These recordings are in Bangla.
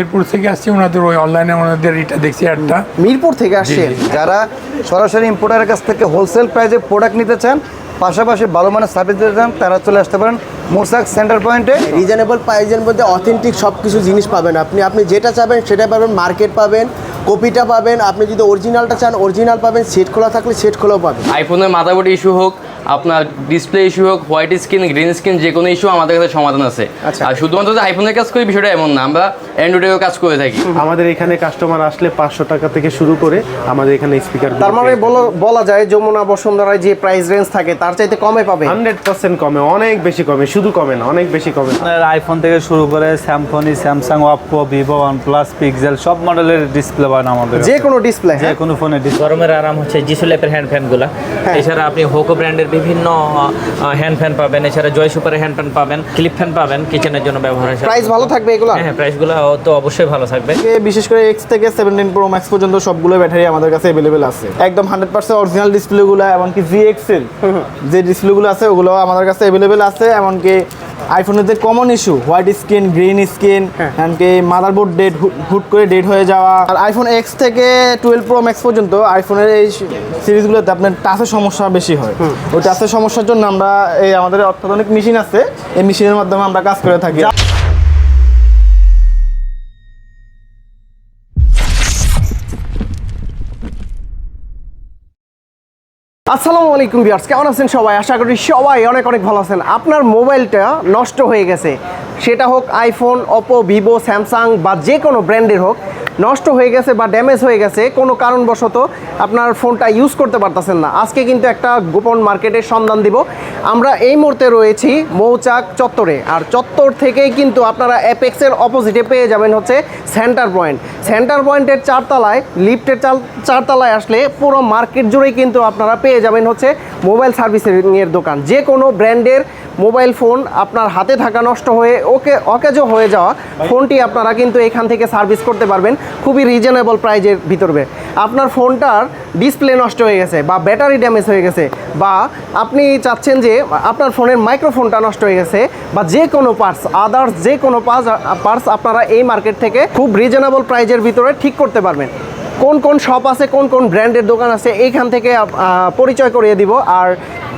মিরপুর থেকে আসছে ওনাদের ওই অনলাইনে ওনাদের এটা দেখছি একটা মিরপুর থেকে আসছে যারা সরাসরি ইম্পোর্টারের কাছ থেকে হোলসেল প্রাইসে প্রোডাক্ট নিতে চান, পাশাপাশি ভালো মানের সার্ভিস দিতে চান, তারা চলে আসতে পারেন মোরসাক সেন্টার পয়েন্টে। রিজনেবল প্রাইসের মধ্যে অথেন্টিক সব কিছু জিনিস পাবেন। আপনি যেটা চাবেন সেটা পাবেন, মার্কেট পাবেন, কপিটা পাবেন। আপনি যদি অরিজিনালটা চান অরিজিনাল পাবেন, সেট খোলা থাকলে সেট খোলাও পাবেন। আইফোনের মাদারবোর্ড ইস্যু হোক, আপনার ডিসপ্লে ইস্যু হোক, হোয়াইট স্ক্রিন, গ্রিন স্ক্রিন, যে কোনো ইস্যু আমাদের কাছে সমাধান আছে। আর শুধুমাত্র যে আইফোনের কাজ করি বিষয়টা এমন না, আমরা অ্যান্ড্রয়েডেও কাজ করে থাকি। আমাদের এখানে কাস্টমার আসলে 500 টাকা থেকে শুরু করে আমাদের এখানে স্পিকার, তার মানে বলা যায় যমুনা বসুন্ধরায় যে প্রাইস রেঞ্জ থাকে তার চাইতে কমে পাবে। 100% কমে, অনেক বেশি কমে, শুধু কমে না, অনেক বেশি কমে। আপনার আইফোন থেকে শুরু করে স্যামসনি, Samsung, Oppo, Vivo, OnePlus, Pixel সব মডেলের ডিসপ্লে পান আমাদের। যে কোনো ডিসপ্লে, যে কোনো ফোনের ডিসপ্লে। গরমের আরাম হচ্ছে জিসু ল্যাপের হ্যান্ড ফ্যানগুলো। এছাড়া আপনি হোকো ব্র্যান্ডের বিভিন্ন হ্যান্ড ফ্যান পাবেন। এছাড়া জয় সুপারের হ্যান্ড ফ্যান পাবেন, ক্লিপ ফ্যান পাবেন কিচেনের জন্য ব্যবহার হয়। প্রাইস ভালো থাকবে এগুলো? হ্যাঁ, প্রাইসগুলো তো অবশ্যই ভালো থাকবে। বিশেষ করে X থেকে 17 Pro Max পর্যন্ত সবগুলো ব্যাটারি আমাদের কাছে अवेलेबल আছে। একদম 100% অরিজিনাল ডিসপ্লেগুলো, এমনকি GX এর যে ডিসপ্লেগুলো আছে ওগুলো আমাদের কাছে अवेलेबल আছে। এমনকি আইফোনের যে common issue white screen, green screen, এমনকি মাদারবোর্ড ডেড হুট করে ডেড হয়ে যাওয়া। আর আইফোন X থেকে 12 Pro Max পর্যন্ত আইফোনের এই সিরিজগুলোতে আপনার টাচের সমস্যা বেশি হয়। ওই টাচের সমস্যার জন্য আমরা এই আমাদের অত্যাধুনিক মেশিন আছে, এই মেশিনের মাধ্যমে আমরা কাজ করে থাকি। আসসালামু আলাইকুম ভিউয়ার্স, কেমন আছেন সবাই? আশা করি সবাই অনেক অনেক ভালো আছেন। আপনার মোবাইলটা নষ্ট হয়ে গেছে, সেটা হোক আইফোন, ওপো, ভিভো, স্যামসাং বা যে কোনো ব্র্যান্ডের হোক, নষ্ট হয়ে গেছে বা ড্যামেজ হয়ে গেছে, কোনো কারণবশত আপনার ফোনটা ইউজ করতে পারতেছেন না। আজকে কিন্তু একটা গোপন মার্কেটের সন্ধান দিব। আমরা এই মুহূর্তে রয়েছি মৌচাক চত্বরে, আর চত্বর থেকেই কিন্তু আপনারা অ্যাপেক্সের অপোজিটে পেয়ে যাবেন হচ্ছে সেন্টার পয়েন্ট। সেন্টার পয়েন্টের চারতলায়, লিফটের চারতলায় আসলে পুরো মার্কেট জুড়েই কিন্তু আপনারা পেয়ে যাবেন হচ্ছে মোবাইল সার্ভিসিংয়ের দোকান। যে কোনো ব্র্যান্ডের মোবাইল ফোন আপনার হাতে থাকা নষ্ট হয়ে অকেজো হয়ে যাওয়া ফোনটি আপনারা কিন্তু এখান থেকে সার্ভিস করতে পারবেন খুবই রিজনেবল প্রাইজের ভিতরে। আপনার ফোনটার ডিসপ্লে নষ্ট হয়ে গেছে বা ব্যাটারি ড্যামেজ হয়ে গেছে, বা আপনি চাচ্ছেন যে আপনার ফোনের মাইক্রোফোনটা নষ্ট হয়ে গেছে, বা যে কোনো পার্টস, আদার্স যে কোনো পার্টস আপনারা এই মার্কেট থেকে খুব রিজনেবল প্রাইজের ভিতরে ঠিক করতে পারবেন। কোন কোন শপ আছে, কোন কোন ব্র্যান্ডের দোকান আছে, এইখান থেকে পরিচয় করিয়ে দিব। আর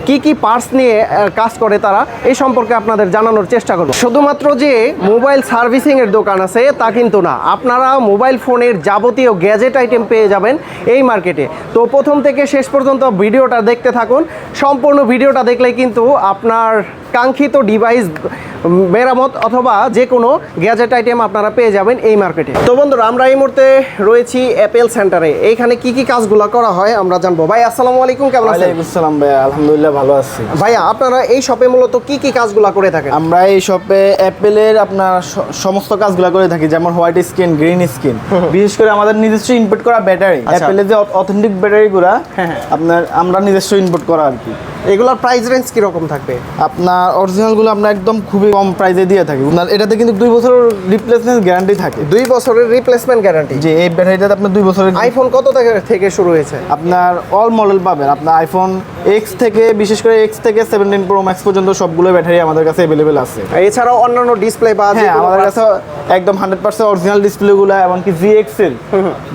কি কি পার্টস নিয়ে কাজ করে তারা, এই সম্পর্কে আপনাদের জানানোর চেষ্টা করব। শুধুমাত্র যে মোবাইল সার্ভিসিংয়ের দোকান আছে তা কিন্তু না, আপনারা মোবাইল ফোনের যাবতীয় গ্যাজেট আইটেম পেয়ে যাবেন এই মার্কেটে। তো প্রথম থেকে শেষ পর্যন্ত ভিডিওটা দেখতে থাকুন। সম্পূর্ণ ভিডিওটা দেখলেই কিন্তু আপনার কাঙ্ক্ষিত ডিভাইস মেরামত অথবা যে কোনো গ্যাজেট আইটেম আপনারা পেয়ে যাবেন এই মার্কেটে। তো বন্ধুরা, আমরা এই মুহূর্তে রয়েছি অ্যাপেল সেন্টারে। এইখানে কি কি কাজগুলো করা হয় আমরা জানবো। ভাই আসসালামু আলাইকুম, কেমন আছেন? ওয়ালাইকুম আসসালাম ভাই, আলহামদুলিল্লাহ ভালো আছি। ভাইয়া, আপনারা এই শপে মূলত কি কি কাজগুলো করে থাকেন? আমরা এই শপে অ্যাপেলের আপনার সমস্ত কাজগুলো করে থাকি, যেমন হোয়াইট স্ক্রিন, গ্রিন স্ক্রিন, বিশেষ করে আমাদের নিজস্ব ইনপুট করা ব্যাটারি, অ্যাপেলের যে অথেন্টিক ব্যাটারিগুলো আপনার আমরা নিজস্ব ইনপুট করা আর কি। এগুলোর প্রাইস রেঞ্জ কিরকম থাকবে? আপনার অরিজিনালগুলো আমরা একদম খুবই কম প্রাইসে দিয়ে থাকি। আপনার এটাতে কিন্তু 2 বছরের রিপ্লেসমেন্ট গ্যারান্টি থাকে। 2 বছরের রিপ্লেসমেন্ট গ্যারান্টি? যে এই ব্যাটারিটাতে আপনার 2 বছরের। আইফোন কত থেকে শুরু হয়েছে? আপনার অল মডেল পাবেন। আপনার আইফোন X থেকে, বিশেষ করে X থেকে 17 Pro Max পর্যন্ত সবগুলো ব্যাটারি আমাদের কাছে अवेलेबल আছে। এছাড়াও অন্যান্য ডিসপ্লে বা হ্যাঁ, আমাদের কাছে একদম 100% অরিজিনাল ডিসপ্লেগুলো, এমনকি GX এর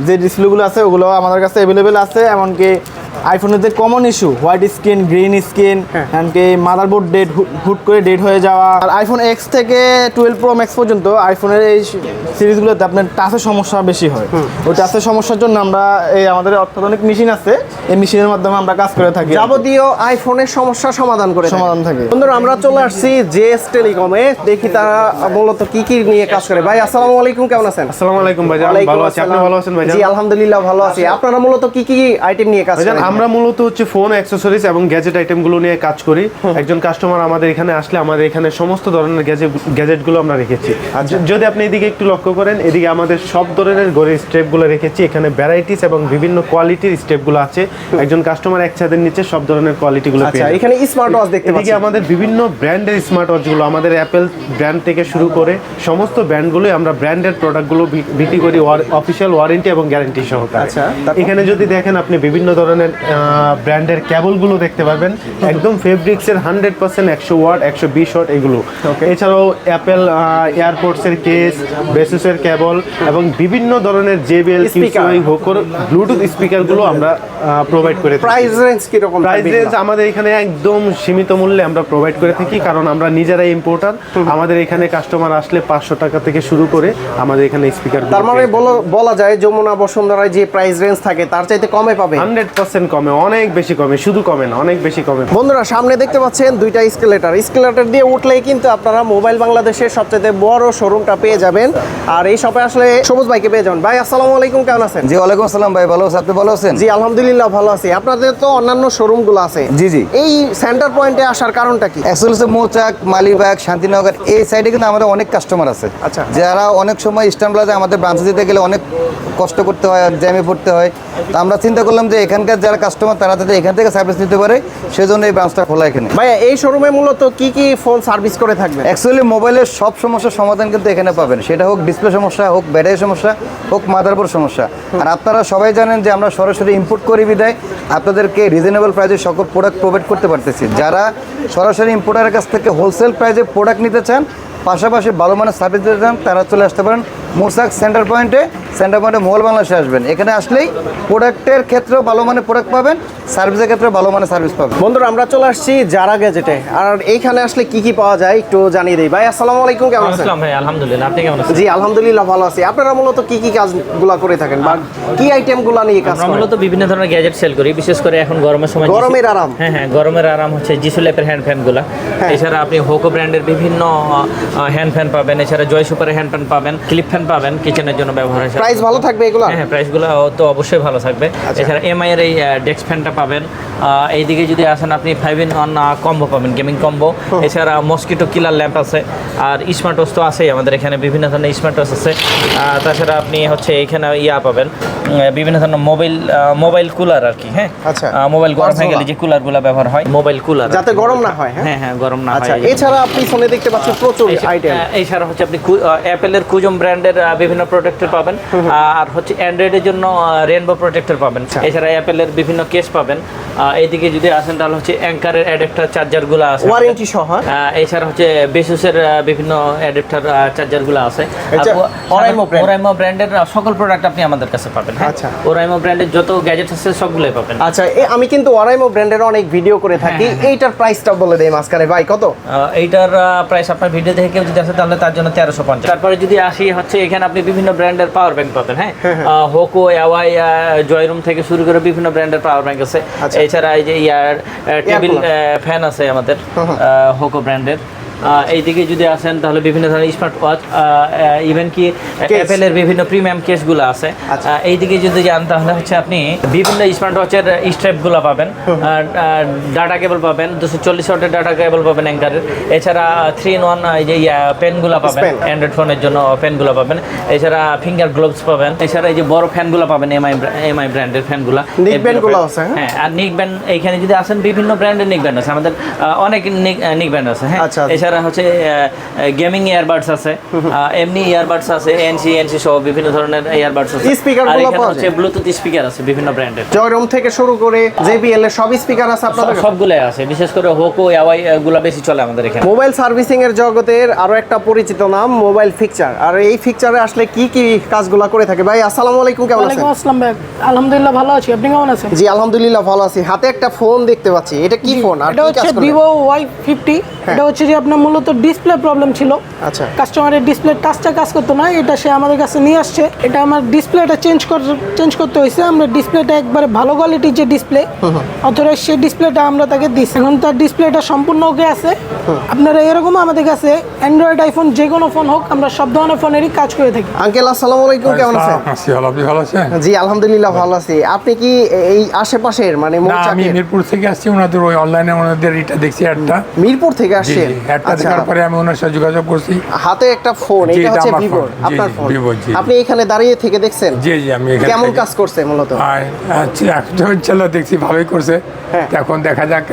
যে ডিসপ্লেগুলো আছে ওগুলো আমাদের কাছে अवेलेबल আছে। এমনকি আইফোনের যে common issue white screen, green screen, এমনকি মাদারবোর্ড ডেড হুট করে ডেড হয়ে যাওয়া। আর আইফোন X থেকে 12 Pro Max পর্যন্ত আইফোনের এই সিরিজগুলোতে আপনার টাচের সমস্যা বেশি হয়। ওই টাচের সমস্যার জন্য আমরা এই আমাদের অত্যাধুনিক মেশিন আছে, এই মেশিনের মাধ্যমে আমরা কাজ করে থাকি। যাবতীয় আইফোনের সমস্যা সমাধান থাকে। বন্ধুরা, আমরা চলে আসছি জেএস টেলিকমে। দেখি তারা মূলত কি কি নিয়ে কাজ করে। ভাই আসসালামু আলাইকুম, কেমন আছেন? আসসালামু আলাইকুম ভাইজান, ভালো আছি। আপনি ভালো আছেন ভাইজান? জি আলহামদুলিল্লাহ ভালো আছি। আপনারা মূলত কি কি আইটেম নিয়ে কাজ করেন? আমরা মূলত হচ্ছে ফোন, অ্যাকসেসরিজ এবং গ্যাজেট আইটেমগুলো নিয়ে কাজ করি। একজন কাস্টমার আমাদের এখানে আসলে আমাদের এখানে সমস্ত ধরনের গ্যাজেটগুলো আমরা রেখেছি। যদি আপনি এদিকে একটু লক্ষ্য করেন, এদিকে আমাদের সব ধরনের ঘড়ির স্টেপগুলো রেখেছি। এখানে ভ্যারাইটিস এবং বিভিন্ন কোয়ালিটির স্টেপগুলো আছে। একজন কাস্টমার এক ছাদের নিচে সব ধরনের কোয়ালিটিগুলো পেয়ে যাবে। এখানে স্মার্ট ওয়াচ দেখতে পাচ্ছি। এদিকে আমাদের বিভিন্ন ব্র্যান্ডের স্মার্ট ওয়াচগুলো, আমাদের অ্যাপেল ব্র্যান্ড থেকে শুরু করে সমস্ত ব্র্যান্ডগুলোই আমরা ব্র্যান্ডেড প্রোডাক্টগুলো বিক্রি করি অফিসিয়াল ওয়ারেন্টি এবং গ্যারান্টি সহকারে। এখানে যদি দেখেন আপনি বিভিন্ন ধরনের ব্র্যান্ডের কেবলগুলো দেখতে পারবেন, একদম ফেব্রিক্সের 100% 100 ওয়াট 120 ওয়াট এগুলো। এছাড়াও অ্যাপেল এয়ারপোর্টসের কেস, বেসুসের কেবল এবং বিভিন্ন ধরনের JBL কিউসিওয়াই হোকর ব্লুটুথ স্পিকারগুলো আমরা প্রোভাইড করে থাকি। প্রাইস রেঞ্জ কি রকম? প্রাইস রেঞ্জ আমাদের এখানে একদম সীমিত মূল্যে আমরা প্রোভাইড করে থাকি, কারণ আমরা নিজেরাই ইম্পোর্টার। আমাদের এখানে কাস্টমার আসলে 500 টাকা থেকে শুরু করে আমাদের এখানে স্পিকার। তার মানে বলা যায় যমুনা বসুন্ধরায় যে প্রাইস রেঞ্জ থাকে তার চাইতে কমে পাবে। 100% কমে, অনেক বেশি কমে, শুধু কমে না, অনেক বেশি কমে। বন্ধুরা সামনে দেখতে পাচ্ছেন দুইটা স্কেলেটর দিয়ে উঠলেই কিন্তু আপনারা মোবাইল বাংলাদেশের সবচেয়ে বড় শোরুমটা পেয়ে যাবেন। আর এই শপে আসলে সবুজ ভাইকে পেয়ে যাবেন। ভাই আসসালামু আলাইকুম, কেমন আছেন? জি ওয়ালাইকুম আসসালাম ভাই, ভালো আছেন? আপনি ভালো আছেন? জি আলহামদুলিল্লাহ ভালো আছি। আপনাদের তো অন্যান্য শোরুমগুলো আছে। জি জি। এই সেন্টার পয়েন্টে আসার কারণটা কি? অ্যাকচুয়ালি মৌচাক, মালিবাগ, শান্তিনগর এই সাইডে কিন্তু আমাদের অনেক কাস্টমার আছে। আচ্ছা। যারা অনেক সময় ইস্টার্ন প্লাজা আমাদের ব্রাঞ্চে যেতে গেলে অনেক কষ্ট করতে হয়, জ্যামে পড়তে হয়। তো আমরা চিন্তা করলাম যে এখানকার যারা কাস্টমার তারা যাতে এখান থেকে সার্ভিস নিতে পারে, সেজন্য এই ব্রাঞ্চটা খোলা এখানে। ভাইয়া এই শোরুমে মূলত কি কি ফোন সার্ভিস করে থাকবেন? অ্যাকচুয়ালি মোবাইলের সব সমস্যার সমাধান কিন্তু এখানে পাবেন, সেটা হোক ডিসপ্লে সমস্যা, হোক ব্যাটারি সমস্যা, হোক মাদারবোর্ড সমস্যা। আর আপনারা সবাই জানেন যে আমরা সরাসরি ইম্পোর্ট করি বিদায় আপনাদেরকে রিজনেবল প্রাইসে সকল প্রোডাক্ট প্রোভাইড করতে পারতেছি। যারা সরাসরি ইম্পোর্টারের কাছ থেকে হোলসেল প্রাইসে প্রোডাক্ট নিতে চান, পাশাপাশি ভালো মানের সার্ভিস দিতে চান, তারা চলে আসতে পারেন মোরসাক সেন্টার পয়েন্টে মোবাইল বাংলাদেশে আসবেন। এখানে আসলেই প্রোডাক্টের ক্ষেত্রেও ভালো মানের প্রোডাক্ট পাবেন, সার্ভিসের ক্ষেত্রে ভালো মানের সার্ভিস পাবেন। বন্ধুরা আমরা চলে আসছি যারা গ্যাজেটে। আর এইখানে আসলে কি কি পাওয়া যায় একটু জানিয়ে দিই। ভাই আসসালামু আলাইকুম, কেমন আছেন? আসসালাম ভাই, আলহামদুলিল্লাহ, আপনি কেমন আছেন? জি আলহামদুলিল্লাহ ভালো আছি। আপনারা মূলত কি কি কাজগুলা করে থাকেন বা কি আইটেমগুলা নিয়ে কাজ আমরা করেন? মূলত বিভিন্ন ধরনের গ্যাজেট সেল করি, বিশেষ করে এখন গরমের সময় গরমের আরাম। হ্যাঁ, গরমের আরাম হচ্ছে জিসু ল্যাপের হ্যান্ড ফ্যানগুলো। এছাড়া আপনি হোকো ব্র্যান্ডের বিভিন্ন হ্যান্ড ফ্যান পাবেন, এছাড়া জয় সুপারের হ্যান্ড ফ্যান পাবেন, ক্লিপ ফ্যান পাবেন কিচেনের জন্য ব্যবহার হয়। প্রাইস ভালো থাকবে এগুলা? হ্যাঁ, প্রাইসগুলো তো অবশ্যই ভালো থাকবে। এছাড়া এমআই এর এই ডেস্ক ফ্যানটা পাবেন। এইদিকে যদি আসেন আপনি 5-in-1 কম্বো পাবেন, গেমিং কম্বো। এছাড়া মসকিটো কিলার ল্যাম্প আছে। আর স্মার্ট ওয়াচ তো আছেই আমাদের এখানে, বিভিন্ন ধরনের স্মার্ট ওয়াচ আছে। তাছাড়া আপনি হচ্ছে এখানে পাবেন বিভিন্ন ধরনের মোবাইল কুলার আর কি। হ্যাঁ, আচ্ছা। মোবাইল গরম হয়ে গেলে যে কুলারগুলো ব্যবহার হয়, মোবাইল কুলার, যাতে গরম না হয়। হ্যাঁ, গরম না আচ্ছা, হয়। এছাড়া আপনি ফোনে দেখতে পাচ্ছেন প্রচুর আইটেম। এছাড়া হচ্ছে আপনি অ্যাপেলের কুজম ব্র্যান্ডের বিভিন্ন প্রোটেক্টর পাবেন। আর হচ্ছে অ্যান্ড্রয়েডের জন্য রেনবো প্রোটেক্টর পাবেন। এছাড়া অ্যাপেলের বিভিন্ন কেস পাবেন। এইদিকে যদি আসেন তাহলে হচ্ছে অ্যাঙ্কারের অ্যাডাপ্টার চার্জারগুলো আছে, ওয়ারেন্টি সহ। এছাড়া হচ্ছে বেসুসের বিভিন্ন অ্যাডাপ্টার চার্জারগুলো আছে। ওরাইমো ব্র্যান্ডের সকল প্রোডাক্ট আপনি আমাদের কাছে পাবেন। আচ্ছা। ওরাইমো ব্র্যান্ডের যত গ্যাজেট আছে সবগুলোই পাবেন। আচ্ছা, আমি কিন্তু ওরাইমো ব্র্যান্ডের অনেক ভিডিও করে থাকি। এইটার প্রাইসটা বলে দেই মাঝখানে ভাই, কত? এইটার প্রাইস আপনার ভিডিও দেখে কেউ যদি আসে তাহলে তার জন্য 1350। তারপরে যদি আসি হচ্ছে এখানে আপনি বিভিন্ন ব্র্যান্ডের পাওয়ার ব্যাংক পাবেন। হ্যাঁ, হোকো, অ্যাওয়াই, জয়রুম থেকে শুরু করে বিভিন্ন ব্র্যান্ডের পাওয়ার ব্যাংক আছে। এছাড়া এই যে টেবিল ফ্যান আছে আমাদের হোকো ব্র্যান্ডের। এইদিকে যদি আসেন তাহলে বিভিন্ন ধরনের স্মার্ট ওয়াচ, ইভেন কি অ্যাপেলের বিভিন্ন প্রিমিয়াম কেসগুলো আছে। এইদিকে যদি যান তাহলে হচ্ছে আপনি বিভিন্ন স্মার্ট ওয়াচের স্ট্র্যাপগুলো পাবেন, ডাটা কেবল পাবেন, 240 ওয়াটের ডাটা কেবল পাবেন অ্যাঙ্কারের। এছাড়া 3-in-1 এই যে পেনগুলো পাবেন, অ্যান্ড্রয়েড ফোনের জন্য পেনগুলো পাবেন। এছাড়া ফিঙ্গার গ্লোভস পাবেন। এছাড়া এই যে বড় ফ্যানগুলো পাবেন, এমআই ব্র্যান্ডের ফ্যানগুলো। হ্যাঁ, আর নিক ব্যান্ড এইখানে যদি আসেন বিভিন্ন ব্র্যান্ডের নিক ব্যান্ড আছে আমাদের, অনেক নিক ব্যান্ড আছে। হ্যাঁ, এছাড়া হচ্ছে গেমিং ইয়ারবাডস আছে, এমনি ইয়ারবাডস আছে, এনসি সহ বিভিন্ন ধরনের ইয়ারবাডস আছে। স্পিকারগুলো পাওয়া যায়, ব্লুটুথ স্পিকার আছে বিভিন্ন ব্র্যান্ডের, জয়রুম থেকে শুরু করে JBL এর সব স্পিকার আছে আপনাদের? সবগুলাই আছে, বিশেষ করে হোকো, অ্যাওয়াই গুলো বেশি চলে আমাদের এখানে। মোবাইল সার্ভিসিং এর জগতের আরো একটা পরিচিত নাম মোবাইল ফিকচার। আর এই ফিকচারে আসলে কি কি কাজগুলো করে থাকে? ভাই আসসালামু আলাইকুম, কেমন আছেন? ওয়ালাইকুম আসসালাম ভাই, আলহামদুলিল্লাহ ভালো আছি, আপনি কেমন আছেন? জি আলহামদুলিল্লাহ ভালো আছি। হাতে একটা ফোন দেখতে পাচ্ছি, এটা কি ফোন আর এটা কি হচ্ছে কাজ করে? Vivo Y50। এটা হচ্ছে যে আপনার মূলত ডিসপ্লে প্রবলেম ছিল। আচ্ছা। কাস্টমারের ডিসপ্লে টাচটা কাজ করতো না, এটা সে আমাদের কাছে নিয়ে আসছে। এটা আমার ডিসপ্লেটা চেঞ্জ করতে হয়েছে। আমরা ডিসপ্লেটা একবারে ভালো কোয়ালিটির যে ডিসপ্লে, অথবা সেই ডিসপ্লেটা আমরা তাকে দিচ্ছি। এখন তার ডিসপ্লেটা সম্পূর্ণ ওকে আছে। আপনারা এরকম আমাদের কাছে অ্যান্ড্রয়েড, আইফোন যে কোনো ফোন হোক, আমরা সব ধরনের ফোনেরই কাজ করে থাকি। আঙ্কেল আসসালামু আলাইকুম, কেমন আছেন? আছি ভালো, আপনি ভালো আছেন? জি আলহামদুলিল্লাহ ভালো আছি। আপনি কি এই আশেপাশের মানে না, আমি মিরপুর থেকে আসছি। ওনাদের ওই অনলাইনে ওনাদের এটা দেখছি অ্যাডটা। মিরপুর থেকে আসছেন? অ্যাডটা দেখার পরে আমি ওনার সাথে যোগাযোগ করছি। হাতে একটা ফোন, এটা হচ্ছে ভিভো, আপনার ফোন। আপনি এখানে দাঁড়িয়ে থেকে দেখছেন? জি আমি এখানে। কেমন কাজ করছে মূলত? আচ্ছা, চলো দেখছি ভালোই করছে। এখন দেখা যাক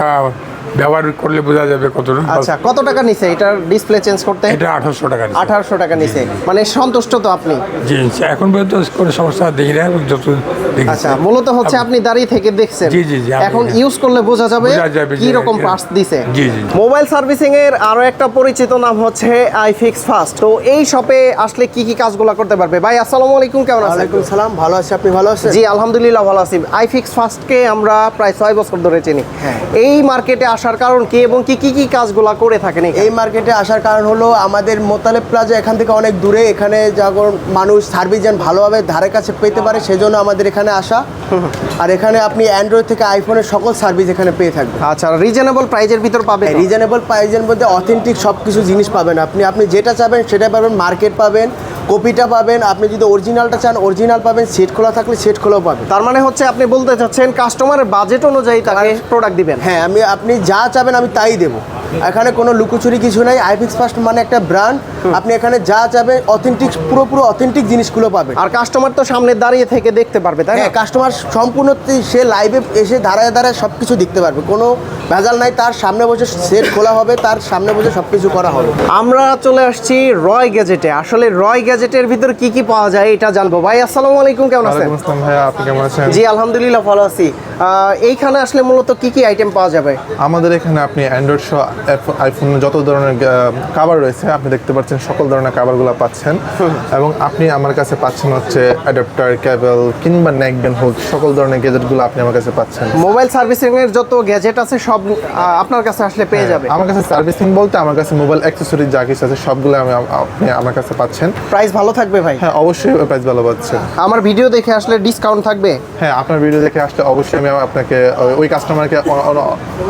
ব্যবহার করলে বোঝা যাবে কতটুকু। আচ্ছা, কত টাকা নিছে এটার ডিসপ্লে চেঞ্জ করতে? এটা 1800 টাকা নিচ্ছে। 1800 টাকা নিছে, মানে সন্তুষ্ট তো আপনি? জি, এখন পর্যন্ত কোনো সমস্যা দেখি না, যত দেখি। আচ্ছা, মূলত হচ্ছে আপনি দাঁড়িয়ে থেকে দেখছেন। জি, জি, জি, এখন ইউজ করলে বোঝা যাবে যে কি রকম পার্টস দিছে। জি, জি। মোবাইল সার্ভিসিং এর আরো একটা পরিচিত নাম হচ্ছে আইফিক্স ফাস্ট। তো এই শপে আসলে কি কি কাজগুলো করতে পারবে? ভাই আসসালামু আলাইকুম, কেমন আছেন? ওয়ালাইকুম সালাম, ভালো আছি, আপনি ভালো আছেন? জি আলহামদুলিল্লাহ ভালো আছি। আইফিক্স ফাস্টকে আমরা প্রায় 6 বছর ধরে চিনি। এই মার্কেটে আসার কারণ কি এবং কি কি কাজগুলো করে থাকেন? এই মার্কেটে আসার কারণ হলো আমাদের মোতালেব প্লাজা এখান থেকে অনেক দূরে, এখানে যখন মানুষ সার্ভিস যেন ভালোভাবে ধারে কাছে পেতে পারে সেজন্য আমাদের এখানে আসা। আর এখানে আপনি অ্যান্ড্রয়েড থেকে আইফোনের সকল সার্ভিস এখানে পেয়ে থাকবেন। আচ্ছা, রিজনেবল প্রাইজের ভিতর পাবেন? রিজনেবল প্রাইজের মধ্যে অথেন্টিক সব কিছু জিনিস পাবেন। আপনি যেটা চাবেন সেটাই পাবেন, মার্কেট পাবেন, কপিটা পাবেন। আপনি যদি অরিজিনালটা চান অরিজিনাল পাবেন, সেট খোলা থাকলে সেট খোলাও পাবেন। তার মানে হচ্ছে আপনি বলতে চাচ্ছেন কাস্টমারের বাজেট অনুযায়ী তাকে প্রোডাক্ট দিবেন? হ্যাঁ, আপনি যা চাবেন আমি তাই দেবো। এখানে কোনো লুকোচুরি কিছু নাই। আইফিক্স ফাস্ট মানে একটা ব্র্যান্ড, আপনি এখানে যা চাবেন অথেন্টিক, পুরো অথেন্টিক জিনিসগুলো পাবেন। আর কাস্টমার তো সামনে দাঁড়িয়ে থেকে দেখতে পারবে, তাই না? হ্যাঁ, কাস্টমার সম্পূর্ণ সে লাইভে এসে দাঁড়ায় সব কিছু দেখতে পারবে, কোনো ভেজাল নাই। তার সামনে বসে সেট খোলা হবে, তার সামনে বসে সব কিছু করা হবে। আমরা চলে আসছি রয় গ্যাজেটে। আসলে রয় গ্যাজেটের ভিতর কি কি পাওয়া যায় এটা জানবো। ভাই আসসালামু আলাইকুম, কেমন আছেন? ওয়ালাইকুম আসসালাম ভাইয়া, আপনি কেমন আছেন? জি আলহামদুলিল্লাহ ভালো আছি। এইখানে আসলে মূলত কি কি আইটেম পাওয়া যাবে? আমাদের এখানে আপনি অ্যান্ড্রয়েড সহ আইফোনের যত ধরনের কাভার রয়েছে আপনি দেখতে পাচ্ছেন, সকল ধরনের কাভারগুলো পাচ্ছেন। এবং আপনি আমার কাছে পাচ্ছেন হচ্ছে অ্যাডাপ্টার, কেবল কিংবা নেকব্যান্ড হোক, সকল ধরনের গ্যাজেটগুলো আপনি আমার কাছে পাচ্ছেন। মোবাইল সার্ভিসিং এর যত গ্যাজেট আছে সব আপনার কাছে আসলে পেয়ে যাবে? আমার কাছে সার্ভিসিং বলতে আমার কাছে মোবাইল অ্যাক্সেসরিজ যা কিছু আছে সবগুলো আপনি আমার কাছে পাচ্ছেন। প্রাইস ভালো থাকবে ভাই? হ্যাঁ অবশ্যই প্রাইস ভালো পাচ্ছেন। আমার ভিডিও দেখে আসলে ডিসকাউন্ট থাকবে? হ্যাঁ, আপনার ভিডিও দেখে আসলে অবশ্যই আমি আপনাকে ওই কাস্টমারকে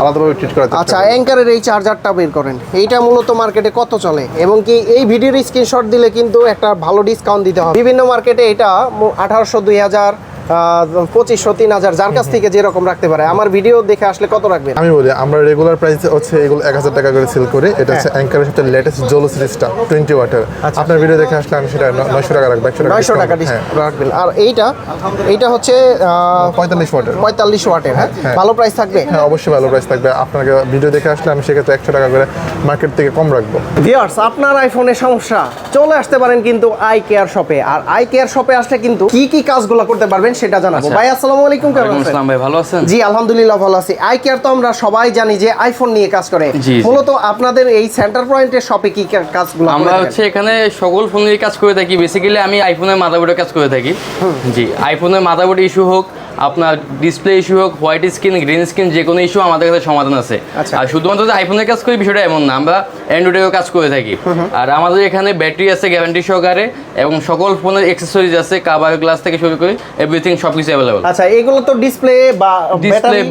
আলাদাভাবে ট্রিট করার চেষ্টা করব। আচ্ছা, অ্যাঙ্কারের এই চার্জারটা বের করেন, এইটা মূলত মার্কেটে কত চলে এবং কি এই ভিডিওর স্ক্রিনশট দিলে কিন্তু একটা ভালো ডিসকাউন্ট দিতে হবে। বিভিন্ন মার্কেটে এটা 1800, 2000, 2500, 3000 যার কাছ থেকে যেরকম রাখতে পারে। আমার ভিডিও দেখে আসলে কত রাখবেন? আমি বলি আমরা রেগুলার প্রাইস হচ্ছে এগুলো 1000 টাকা করে সেল করি। এটা হচ্ছে অ্যাঙ্কারের সাথে লেটেস্ট জোলো সিরিজটা 20 ওয়াটের। আপনার ভিডিও দেখে আসলে আমি সেটা 900 টাকা রাখবো, 900 টাকা রাখবেন। আর এইটা হচ্ছে 45 ওয়াটের। 45 ওয়াটের। হ্যাঁ, ভালো প্রাইস থাকবে? হ্যাঁ অবশ্যই ভালো প্রাইস থাকবে। আপনাকে ভিডিও দেখে আসলে আমি সেক্ষেত্রে 100 টাকা করে মার্কেট থেকে কম রাখবো। ভিউয়ার্স, আপনার আইফোনের সমস্যা, চলে আসতে পারেন কিন্তু আই কেয়ার শপে। আর আই কেয়ার শপে আসলে কিন্তু কি কি কাজগুলো করতে পারবেন সেটা জানাবো। ভাই আসসালামু আলাইকুম, কেমন আছেন? আসসালাম ভাই, ভালো আছেন? জি আলহামদুলিল্লাহ ভালো আছি। আই কেয়ার তো আমরা সবাই জানি যে আইফোন নিয়ে কাজ করে। মূলত আপনাদের এই সেন্টার পয়েন্টের শপে কি কাজগুলো আমরা হচ্ছে এখানে সকল ফোন নিয়ে কাজ করে থাকি। বেসিক্যালি আমি আইফোনের মাদারবোর্ডের কাজ করে থাকি। জি, আইফোনের মাদারবোর্ড ইস্যু হোক, আপনার ডিসপ্লে ইস্যু হোক, হোয়াইট স্ক্রিন, গ্রিন স্ক্রিন, যে কোনো ইস্যু আমাদের কাছে সমাধান আছে। আর শুধুমাত্র যে আইফোনের কাজ করি বিষয়টা এমন না, আমরা অ্যান্ড্রয়েডেও কাজ করে থাকি। আর আমাদের এখানে ব্যাটারি আছে গ্যারান্টি সহকারে এবং সকল ফোনের অ্যাক্সেসরিজ আছে, কাভার, গ্লাস থেকে শুরু করে এভরিথিং সবকিছু অ্যাভেলেবল। আচ্ছা, এগুলো তো ডিসপ্লে বা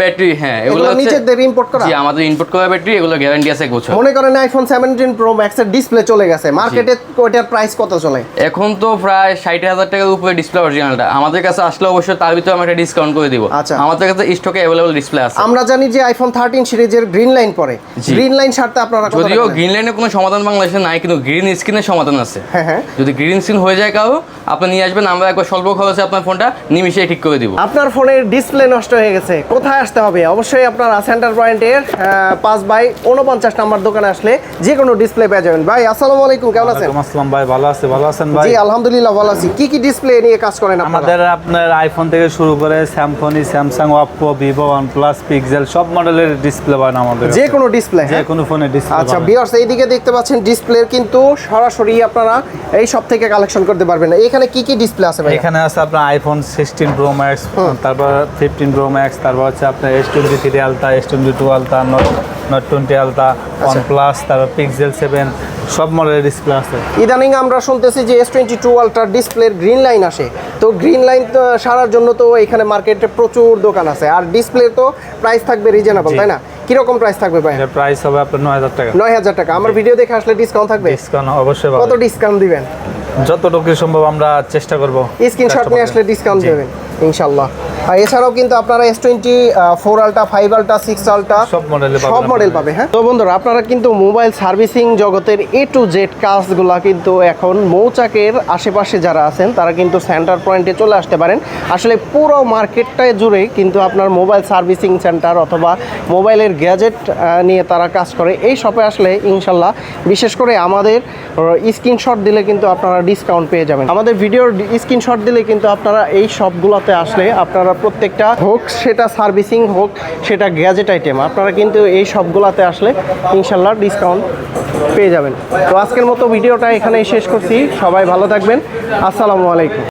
ব্যাটারি, হ্যাঁ এগুলো নিজেদের ইম্পোর্ট করা? জি, আমাদের ইম্পোর্ট করা ব্যাটারি, এগুলো গ্যারান্টি আছে 1 বছর। মনে করেন আইফোন 17 প্রো ম্যাক্স এর ডিসপ্লে চলে গেছে মার্কেটে, ওটার প্রাইস কত চলে? এখন তো প্রায় 60,000 টাকার উপরে ডিসপ্লে অরিজিনালটা। আমাদের কাছে আসলে অবশ্যই তার ভিতরে আমরা একটা ডিসকাউন্ট করে দিব। আচ্ছা, আমাদের কাছে স্টকে अवेलेबल ডিসপ্লে আছে। আমরা জানি যে আইফোন 13 সিরিজের গ্রিন লাইন পড়ে। গ্রিন লাইন ছাড়তে আপনারা কত? যদিও গ্রিন লাইনের কোনো সমাধান বাংলাদেশে নাই, কিন্তু গ্রিন স্ক্রিনের সমাধান আছে। হ্যাঁ, যদি গ্রিন স্ক্রিন হয়ে যায় কারো, আপনি নিয়ে আসবেন, আমরা একবার স্বল্প খরচে আপনার ফোনটা নিমিশেই ঠিক করে দিব। আপনার ফোনের ডিসপ্লে নষ্ট হয়ে গেছে, কোথায় আসতে হবে? অবশ্যই আপনারা সেন্টার পয়েন্টের 5/49 নাম্বার দোকানে আসলে যে কোনো ডিসপ্লে পেয়ে যাবেন। ভাই আসসালামু আলাইকুম, কেমন আছেন? আসসালাম ভাই, ভালো আছি। ভালো আছেন ভাই? জি আলহামদুলিল্লাহ ভালো আছি। কি কি ডিসপ্লে নিয়ে কাজ করেন আপনারা? আমাদের আপনার আইফোন থেকে শুরু করে Samsung, Samsung, Oppo, Vivo, OnePlus, Pixel সব মডেলের ডিসপ্লে পান আমাদের। যে কোনো ডিসপ্লে? যে কোনো ফোনের ডিসপ্লে। আচ্ছা ভিউয়ার্স, এইদিকে দেখতে পাচ্ছেন ডিসপ্লে কিন্তু সরাসরি আপনারা এই সব থেকে কালেকশন করতে পারবেন। এখানে কি কি ডিসপ্লে আছে ভাই? এখানে আছে আপনার আইফোন 16 প্রো ম্যাক্স, তারপর 15 প্রো ম্যাক্স, তারপর হচ্ছে আপনার S23 ultra, S22 ultra, note 20 ultra, OnePlus, তারপর পিক্সেল 7 সব মডেলের ডিসপ্লে আছে। ইদানিং আমরা শুনতেছি যে S22 আলট্রা ডিসপ্লের গ্রিন লাইন আসে। তো গ্রিন লাইন তো সারার জন্য তো এখানে মার্কেটে প্রচুর দোকান আছে, আর ডিসপ্লে তো প্রাইস থাকবে রিজনেবল, তাই না? কিরকম প্রাইস থাকবে ভাই? এর প্রাইস হবে আপনার 9000 টাকা। 9000 টাকা। আমার ভিডিও দেখে আসলে ডিসকাউন্ট থাকবে? ডিসকাউন্ট অবশ্যই। কত ডিসকাউন্ট দিবেন? যতটুকু সম্ভব আমরা চেষ্টা করব। স্ক্রিনশট নিয়ে আসলে ডিসকাউন্ট দেবেন। ইনশাল্লাহ। আর এছাড়াও কিন্তু আপনারা S24 আলট্রা 5 আলট্রা 6 আলট্রা সব মডেলে সব মডেল পাবে। হ্যাঁ, তো বন্ধুরা আপনারা কিন্তু মোবাইল সার্ভিসিং জগতের A to Z কাজগুলা কিন্তু এখন মৌচাকের আশেপাশে যারা আছেন তারা কিন্তু সেন্টার পয়েন্টে চলে আসতে পারেন। আসলে পুরো মার্কেটটায় জুড়ে কিন্তু আপনার মোবাইল সার্ভিসিং সেন্টার অথবা মোবাইলের গ্যাজেট নিয়ে তারা কাজ করে। এই শপে আসলে ইনশাল্লাহ বিশেষ করে আমাদের স্ক্রিনশট দিলে কিন্তু আপনারা ডিসকাউন্ট পেয়ে যাবেন। আমাদের ভিডিওর স্ক্রিনশট দিলে কিন্তু আপনারা এই শপগুলোতে আসলে আপনারা প্রত্যেকটা হোক সেটা সার্ভিসিং হোক সেটা গ্যাজেট আইটেম আপনারা কিন্তু এই সবগুলোতে আসলে ইনশাল্লাহ ডিসকাউন্ট পেয়ে যাবেন। তো আজকের মতো ভিডিওটা এখানেই শেষ করছি। সবাই ভালো থাকবেন। আসসালামু আলাইকুম।